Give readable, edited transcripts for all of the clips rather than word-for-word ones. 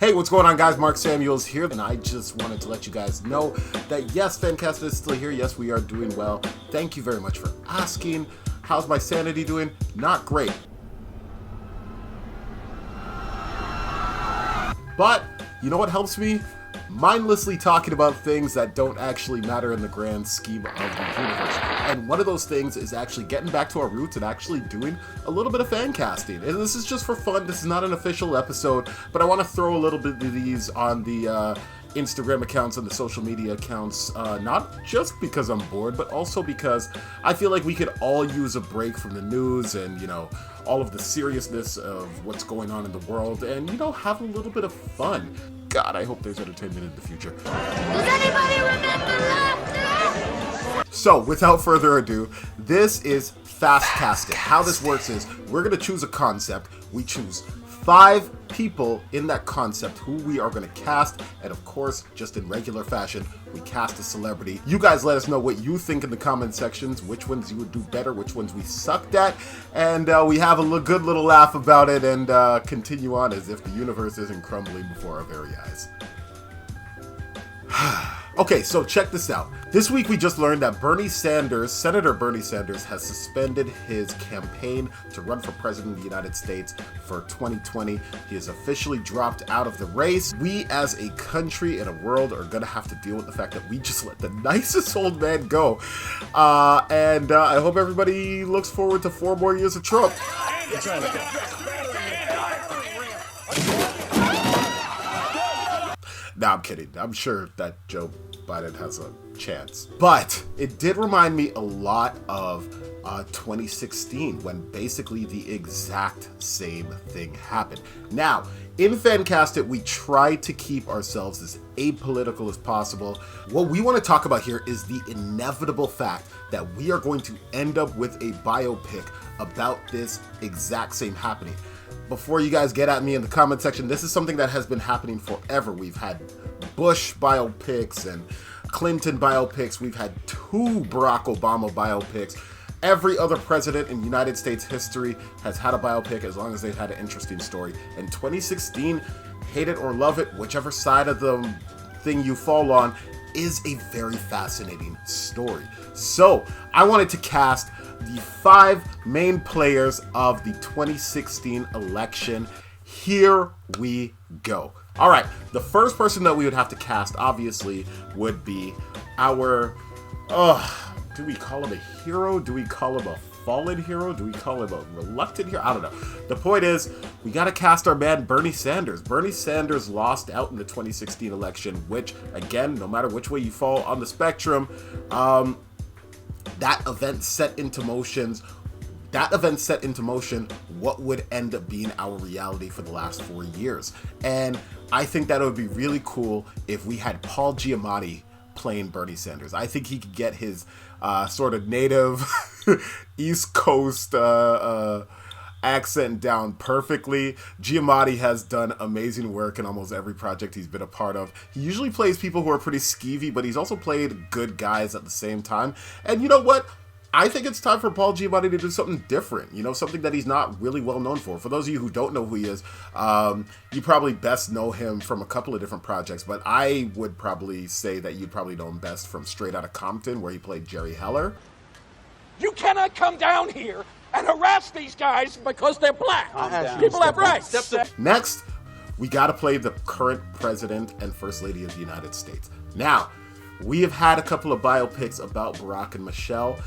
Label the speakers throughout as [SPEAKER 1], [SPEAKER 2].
[SPEAKER 1] Hey, what's going on, guys? Marc Samuels here, and I just wanted to let you guys know that yes, FanCast is still here. Yes, we are doing well. Thank you very much for asking. How's my sanity doing? Not great. But you know what helps me? Mindlessly talking about things that don't actually matter in the grand scheme of the universe. And one of those things is actually getting back to our roots and actually doing a little bit of fan casting. And this is just for fun. This is not an official episode, but I want to throw a little bit of these on the Instagram accounts and the social media accounts, not just because I'm bored, but also because I feel like we could all use a break from the news and, you know, all of the seriousness of what's going on in the world and, you know, have a little bit of fun. God, I hope there's entertainment in the future.
[SPEAKER 2] Does anybody remember laughter?
[SPEAKER 1] So, without further ado, this is fast casting. How this works is we're going to choose a concept. We choose 5 people in that concept who we are going to cast, and of course, just in regular fashion, we cast a celebrity. You guys let us know what you think in the comment sections, which ones you would do better, which ones we sucked at, and we have a good little laugh about it and continue on as if the universe isn't crumbling before our very eyes. Okay, so check this out. This week we just learned that Senator Bernie Sanders has suspended his campaign to run for president of the United States for 2020. He has officially dropped out of the race. We as a country and a world are gonna have to deal with the fact that we just let the nicest old man go. And I hope everybody looks forward to 4 more years of Trump. Nah, I'm kidding. I'm sure that Joe Biden has a chance. But it did remind me a lot of 2016 when basically the exact same thing happened. Now, in FanCast It, we try to keep ourselves as apolitical as possible. What we want to talk about here is the inevitable fact that we are going to end up with a biopic about this exact same happening. Before you guys get at me in the comment section, this is something that has been happening forever. We've had Bush biopics and Clinton biopics. We've had 2 Barack Obama biopics. Every other president in United States history has had a biopic as long as they've had an interesting story. And 2016, hate it or love it, whichever side of the thing you fall on, is a very fascinating story. So I wanted to cast the 5 main players of the 2016 election. Here we go. All right, the first person that we would have to cast, obviously, would be our, do we call him a hero? Do we call him a fallen hero? Do we call him a reluctant hero? I don't know. The point is, we got to cast our man Bernie Sanders. Bernie Sanders lost out in the 2016 election, which, again, no matter which way you fall on the spectrum, that event set into motion what would end up being our reality for the last 4 years. And I think that it would be really cool if we had Paul Giamatti playing Bernie Sanders. I think he could get his sort of native East Coast accent down perfectly. Giamatti has done amazing work in almost every project he's been a part of. He usually plays people who are pretty skeevy, but he's also played good guys at the same time. And you know what? I think it's time for Paul Giamatti to do something different, you know, something that he's not really well known for. For those of you who don't know who he is, you probably best know him from a couple of different projects, but I would probably say that you'd probably know him best from Straight Outta Compton, where he played Jerry Heller.
[SPEAKER 3] You cannot come down here and harass these guys because they're black. People have rights.
[SPEAKER 1] Next, we got to play the current president and first lady of the United States. Now, we have had a couple of biopics about Barack and Michelle.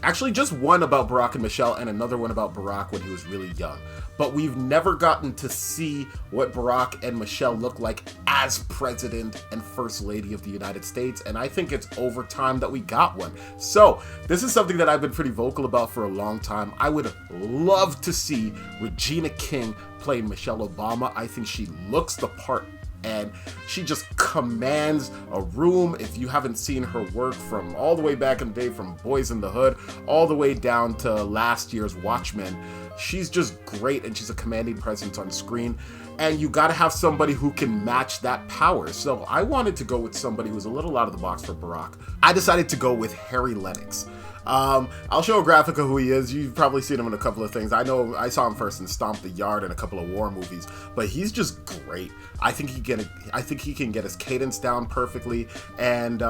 [SPEAKER 1] Actually, just one about Barack and Michelle and another one about Barack when he was really young. But we've never gotten to see what Barack and Michelle look like as president and first lady of the United States. And I think it's over time that we got one. So this is something that I've been pretty vocal about for a long time. I would love to see Regina King play Michelle Obama. I think she looks the part and she just commands a room. If you haven't seen her work from all the way back in the day, from Boys in the Hood all the way down to last year's Watchmen, she's just great and she's a commanding presence on screen. And you got to have somebody who can match that power. So I wanted to go with somebody who's a little out of the box for Barack. I decided to go with Harry Lennox. I'll show a graphic of who he is. You've probably seen him in a couple of things. I know I saw him first in Stomp the Yard and a couple of war movies, but he's just great. I think he can get his cadence down perfectly, and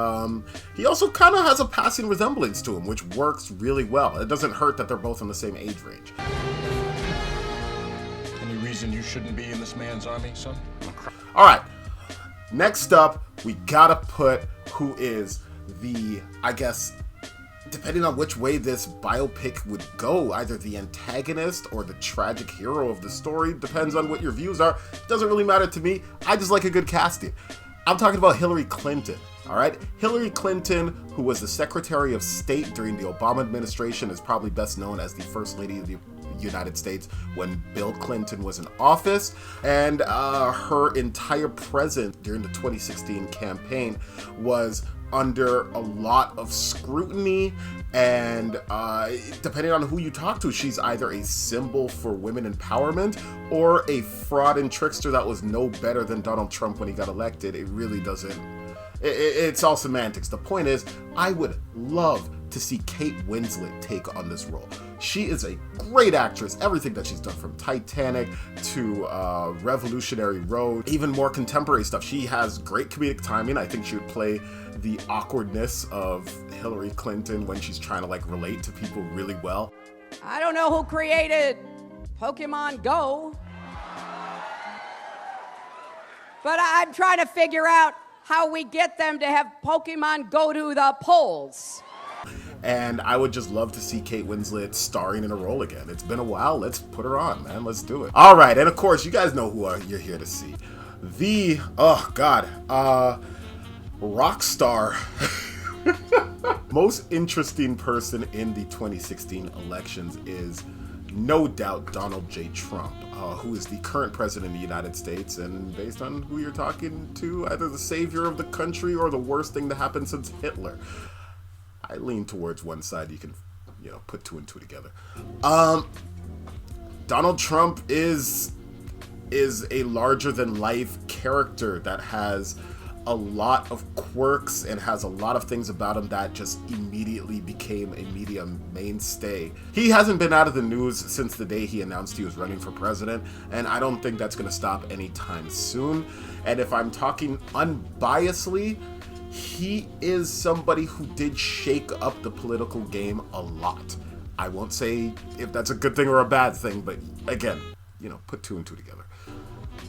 [SPEAKER 1] he also kind of has a passing resemblance to him, which works really well. It doesn't hurt that they're both in the same age range.
[SPEAKER 3] Any reason you shouldn't be in this man's army, son?
[SPEAKER 1] All right. Next up, we gotta put who is the, I guess, depending on which way this biopic would go, either the antagonist or the tragic hero of the story, depends on what your views are. Doesn't really matter to me. I just like a good casting. I'm talking about Hillary Clinton, all right? Hillary Clinton, who was the Secretary of State during the Obama administration, is probably best known as the First Lady of the United States when Bill Clinton was in office, and her entire presence during the 2016 campaign was under a lot of scrutiny, and depending on who you talk to, she's either a symbol for women empowerment or a fraud and trickster that was no better than Donald Trump when he got elected. It really doesn't, it's all semantics. The point is, I would love to see Kate Winslet take on this role. She is a great actress. Everything that she's done, from Titanic to Revolutionary Road, even more contemporary stuff. She has great comedic timing. I think she would play the awkwardness of Hillary Clinton when she's trying to like relate to people really well.
[SPEAKER 4] I don't know who created Pokemon Go, but I'm trying to figure out how we get them to have Pokemon go to the polls.
[SPEAKER 1] And I would just love to see Kate Winslet starring in a role again. It's been a while. Let's put her on, man. Let's do it. All right. And of course, you guys know who you're here to see. The, rock star. Most interesting person in the 2016 elections is no doubt Donald J. Trump, who is the current president of the United States, and based on who you're talking to, either the savior of the country or the worst thing to happen since Hitler. I lean towards one side. You can, put two and two together. Donald Trump is a larger than life character that has a lot of quirks and has a lot of things about him that just immediately became a media mainstay. He hasn't been out of the news since the day he announced he was running for president, and I don't think that's going to stop anytime soon. And if I'm talking unbiasedly, he is somebody who did shake up the political game a lot. I won't say if that's a good thing or a bad thing, but again, put two and two together.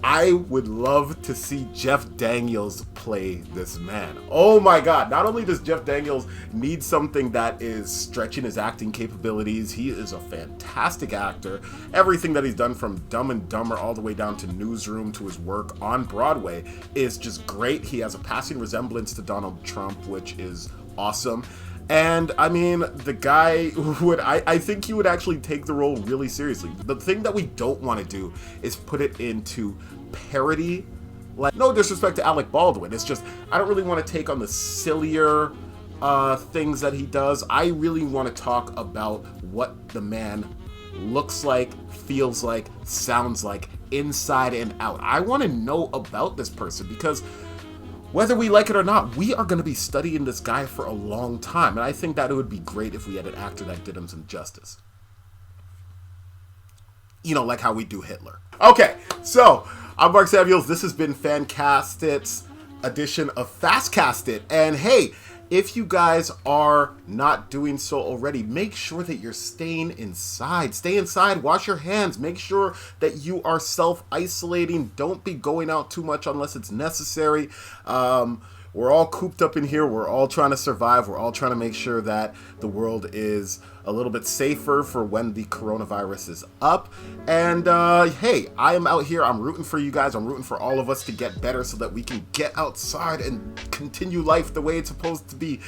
[SPEAKER 1] I would love to see Jeff Daniels play this man. Oh my God, not only does Jeff Daniels need something that is stretching his acting capabilities, he is a fantastic actor. Everything that he's done, from Dumb and Dumber all the way down to Newsroom to his work on Broadway, is just great. He has a passing resemblance to Donald Trump, which is awesome. And I mean, the guy would, I think he would actually take the role really seriously. The thing that we don't want to do is put it into parody. Like, no disrespect to Alec Baldwin, it's just, I don't really want to take on the sillier things that he does. I really want to talk about what the man looks like, feels like, sounds like, inside and out. I want to know about this person, because whether we like it or not, we are going to be studying this guy for a long time. And I think that it would be great if we had an actor that did him some justice. Like how we do Hitler. Okay, so I'm Marc Samuels. This has been FanCast's edition of Fastcast It. And hey, if you guys are not doing so already, make sure that you're staying inside. Stay inside, wash your hands, make sure that you are self-isolating. Don't be going out too much unless it's necessary. We're all cooped up in here. We're all trying to survive. We're all trying to make sure that the world is a little bit safer for when the coronavirus is up. And hey, I am out here. I'm rooting for you guys. I'm rooting for all of us to get better so that we can get outside and continue life the way it's supposed to be.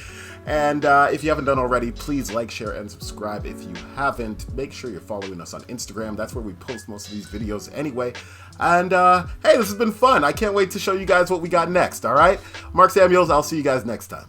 [SPEAKER 1] And if you haven't done already, please like, share, and subscribe. If you haven't, make sure you're following us on Instagram. That's where we post most of these videos anyway. And hey, this has been fun. I can't wait to show you guys what we got next, all right? Marc Samuels, I'll see you guys next time.